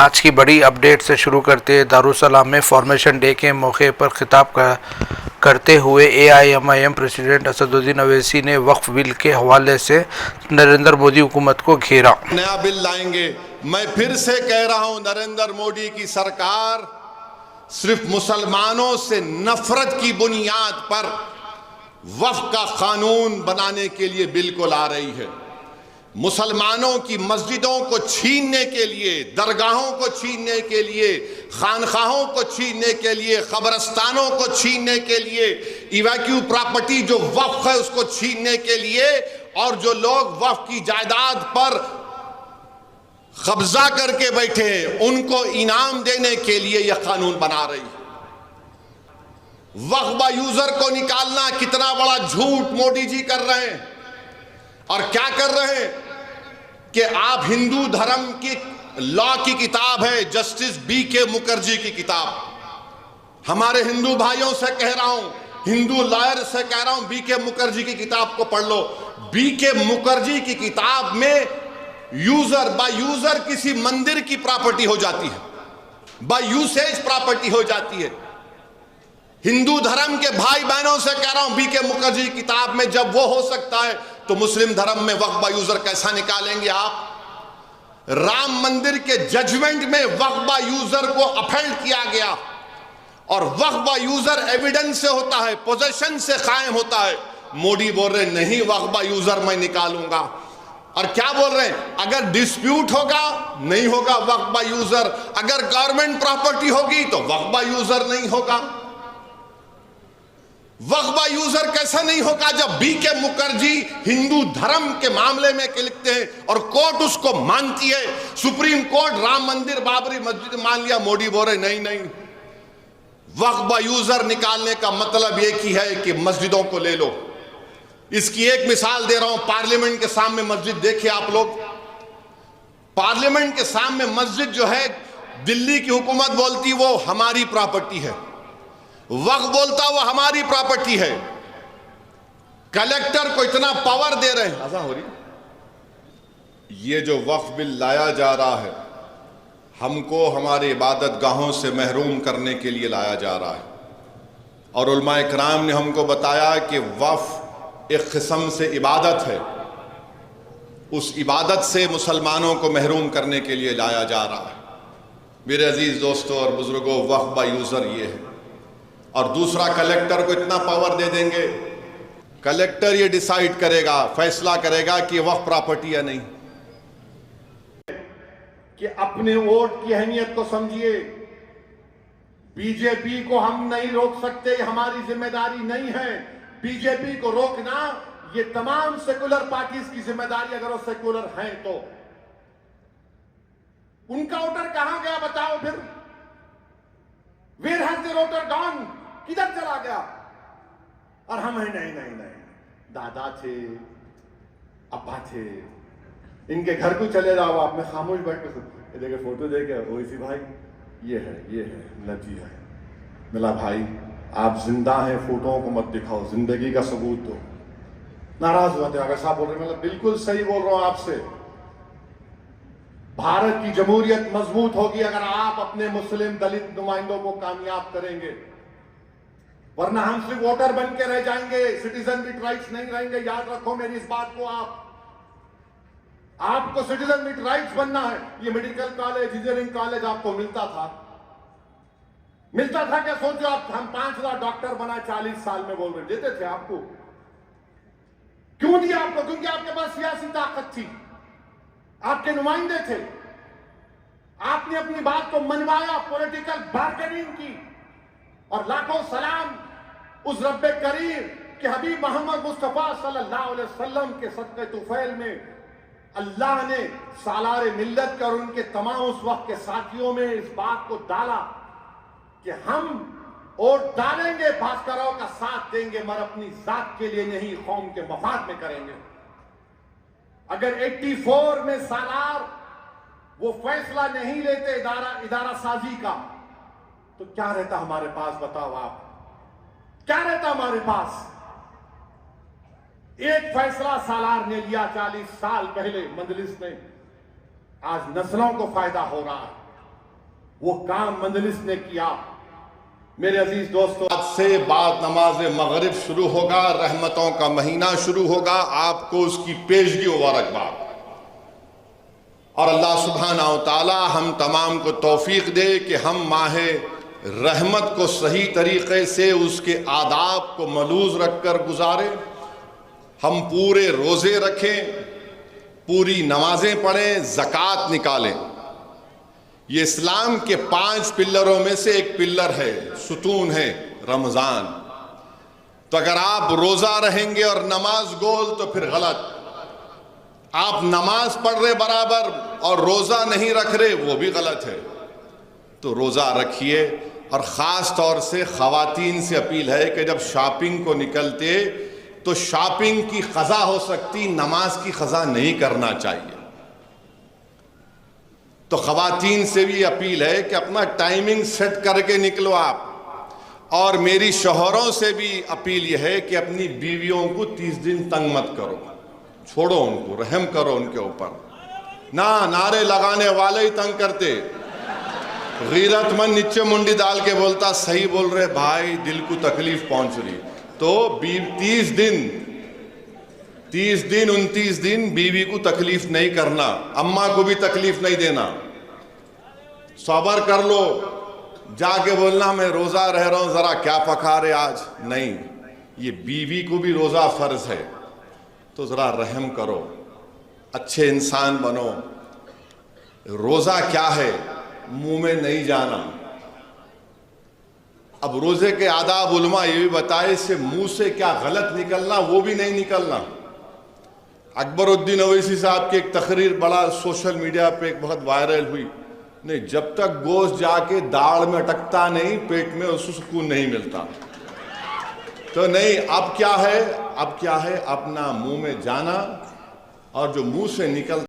आज की बड़ी अपडेट से शुरू करते हैं। दारुसलाम में फॉर्मेशन डे के मौके पर खिताब करते हुए AIMIM प्रेसिडेंट असदुद्दीन अवैसी ने वक्फ बिल के हवाले से नरेंद्र मोदी हुकूमत को घेरा। नया बिल लाएंगे। मैं फिर से कह रहा हूं, नरेंद्र मोदी की सरकार सिर्फ मुसलमानों से नफरत की बुनियाद पर वक्फ का कानून बनाने के लिए बिल को ला रही है। मुसलमानों की मस्जिदों को छीनने के लिए, दरगाहों को छीनने के लिए, खानखाहों को छीनने के लिए, कब्रस्तानों को छीनने के लिए, इवैक्यू प्रॉपर्टी जो वक्फ है उसको छीनने के लिए, और जो लोग वक्फ की जायदाद पर कब्जा करके बैठे हैं उनको इनाम देने के लिए यह कानून बना रही है। वक्फ यूजर को निकालना कितना बड़ा झूठ मोदी जी कर रहे हैं। और क्या कर रहे हैं कि आप हिंदू धर्म की लॉ की किताब है, जस्टिस BK मुखर्जी की किताब, हमारे हिंदू भाइयों से कह रहा हूं, हिंदू लॉयर से कह रहा हूं, BK मुखर्जी की किताब को पढ़ लो। BK मुखर्जी की किताब में यूजर बाय यूजर किसी मंदिर की प्रॉपर्टी हो जाती है, बाय यूसेज प्रॉपर्टी हो जाती है। हिंदू धर्म के भाई बहनों से कह रहा हूं, BK मुखर्जी की किताब में जब वो हो सकता है तो मुस्लिम धर्म में वक्फ बाय यूजर कैसा निकालेंगे आप? राम मंदिर के जजमेंट में वक्फ बाय यूजर को अपहेल्ड किया गया, और वक्फ बाय यूजर एविडेंस से होता है, पोजेशन से कायम होता है। मोदी बोल रहे नहीं, वक्फ बाय यूजर मैं निकालूंगा। और क्या बोल रहे हैं, अगर डिस्प्यूट होगा नहीं होगा वक्फ बाय यूजर, अगर गवर्नमेंट प्रॉपर्टी होगी तो वक्फ बाय यूजर नहीं होगा। वक्फ बाय यूजर कैसा नहीं होगा जब BK मुखर्जी हिंदू धर्म के मामले में लिखते हैं और कोर्ट उसको मानती है। सुप्रीम कोर्ट राम मंदिर बाबरी मस्जिद मान लिया, मोदी बोल रहे नहीं नहीं, वक्फ बाय यूजर निकालने का मतलब एक ही है कि मस्जिदों को ले लो। इसकी एक मिसाल दे रहा हूं, पार्लियामेंट के सामने मस्जिद देखिए आप लोग। पार्लियामेंट के सामने मस्जिद जो है, दिल्ली की हुकूमत बोलती वो हमारी प्रॉपर्टी है, वक्फ बोलता वो हमारी प्रॉपर्टी है। कलेक्टर को इतना पावर दे रहे हैं। हो रही ये जो वक्फ बिल लाया जा रहा है, हमको हमारे इबादत गाहों से महरूम करने के लिए लाया जा रहा है। और उलमाए किराम ने हमको बताया कि वक्फ एक किस्म से इबादत है, उस इबादत से मुसलमानों को महरूम करने के लिए लाया जा रहा है। मेरे अजीज दोस्तों और बुजुर्गों, वक्फ बाय यूजर ये है। और दूसरा, कलेक्टर को इतना पावर दे देंगे, कलेक्टर ये डिसाइड करेगा, फैसला करेगा कि वक्फ प्रॉपर्टी है नहीं। कि अपने वोट की अहमियत को समझिए। बीजेपी को हम नहीं रोक सकते, हमारी जिम्मेदारी नहीं है। बीजेपी को रोकना ये तमाम सेकुलर पार्टीज की जिम्मेदारी, अगर वो सेकुलर हैं तो। उनका वोटर कहां गया बताओ फिर? Where has the water gone? किधर चला गया? और हम हैं नहीं नहीं नहीं, दादा थे, अब्बा थे, इनके घर को चले जाओ, आप में खामोश बैठ के देखे फोटो देखे, ओवैसी भाई ये है नबी है, मिला भाई आप जिंदा हैं, फोटोओं को मत दिखाओ, जिंदगी का सबूत दो। नाराज हुआ थे, अगर साहब बोल रहे, मतलब बिल्कुल सही बोल रहा हूं आपसे। भारत की जमहूरियत मजबूत होगी अगर आप अपने मुस्लिम दलित नुमाइंदों को कामयाब करेंगे, वरना हम सिर्फ वोटर बन के रह जाएंगे, सिटीजन विद राइट्स नहीं रहेंगे। याद रखो मेरी इस बात को। आपको सिटीजन विद राइट्स बनना है। ये मेडिकल कॉलेज, इंजीनियरिंग कॉलेज आपको मिलता था क्या? सोचो आप, हम 5,000 डॉक्टर बना 40 साल में, बोल रहे देते थे आपको। क्यों दिया आपको? क्योंकि आपके पास सियासी ताकत थी, आपके नुमाइंदे थे, आपने अपनी बात को मनवाया, पॉलिटिकल बार्गेनिंग की। और लाखों सलाम उस रब्बे करीम के हबीब मोहम्मद मुस्तफा सल्लल्लाहु अलैहि वसल्लम के सदक़े तुफैल में अल्लाह ने सालारे मिल्लत के और उनके तमाम उस वक्त के साथियों में इस बात को डाला कि हम वोट डालेंगे, भास्करों का साथ देंगे, मगर अपनी जात के लिए नहीं, कौम के मफाद में करेंगे। अगर 84 में सालार वो फैसला नहीं लेते इदारा साजी का, तो क्या रहता हमारे पास? बताओ आप, क्या रहता हमारे पास? एक फैसला सालार ने लिया 40 साल पहले मजलिस में, आज नस्लों को फायदा हो रहा है। वो काम मजलिस ने किया। मेरे अजीज दोस्तों, आज से बाद नमाज मगरिब शुरू होगा, रहमतों का महीना शुरू होगा, आपको उसकी पेशगी मुबारकबाद। और अल्लाह सुब्हानहू व तआला हम तमाम को तौफीक दे कि हम माह रहमत को सही तरीक़े से उसके आदाब को मलूज़ रख कर गुजारें, हम पूरे रोज़े रखें, पूरी नमाजें पढ़ें, ज़कात निकालें। ये इस्लाम के 5 पिल्लरों में से एक पिल्लर है, सुतून है रमज़ान। तो अगर आप रोज़ा रहेंगे और नमाज गोल तो फिर गलत। आप नमाज पढ़ रहे बराबर और रोज़ा नहीं रख रहे, वो भी गलत है। तो रोज़ा रखिए। और ख़ास तौर से ख़वातीन से अपील है कि जब शॉपिंग को निकलते तो शॉपिंग की क़ज़ा हो सकती, नमाज की क़ज़ा नहीं करना चाहिए। तो ख़वातीन से भी अपील है कि अपना टाइमिंग सेट करके निकलो आप। और मेरी शौहरों से भी अपील यह है कि अपनी बीवियों को 30 दिन तंग मत करो, छोड़ो उनको, रहम करो उनके ऊपर। ना नारे लगाने वाले ही तंग करते, गीरतमंद नीचे मुंडी डाल के बोलता सही बोल रहे भाई, दिल को तकलीफ पहुंच रही। तो 30 दिन 29 दिन बीवी को तकलीफ नहीं करना, अम्मा को भी तकलीफ नहीं देना, सबर कर लो। जाके बोलना मैं रोज़ा रह रहा हूं, ज़रा क्या पका रहे आज, नहीं। ये बीवी को भी रोज़ा फ़र्ज है, तो ज़रा रहम करो, अच्छे इंसान बनो। रोज़ा क्या है, मुंह में नहीं जाना। अब रोज़े के आदाब उलमा ये भी बताए, इससे मुंह से क्या गलत निकलना वो भी नहीं निकलना। अकबरुद्दीन ओवैसी साहब की एक तकरीर बड़ा सोशल मीडिया पे एक बहुत वायरल हुई, नहीं जब तक गोश्त जाके दाढ़ में अटकता नहीं, पेट में उसको सुकून नहीं मिलता। तो नहीं, अब क्या है, अपना मुंह में जाना, और जो मुंह से निकल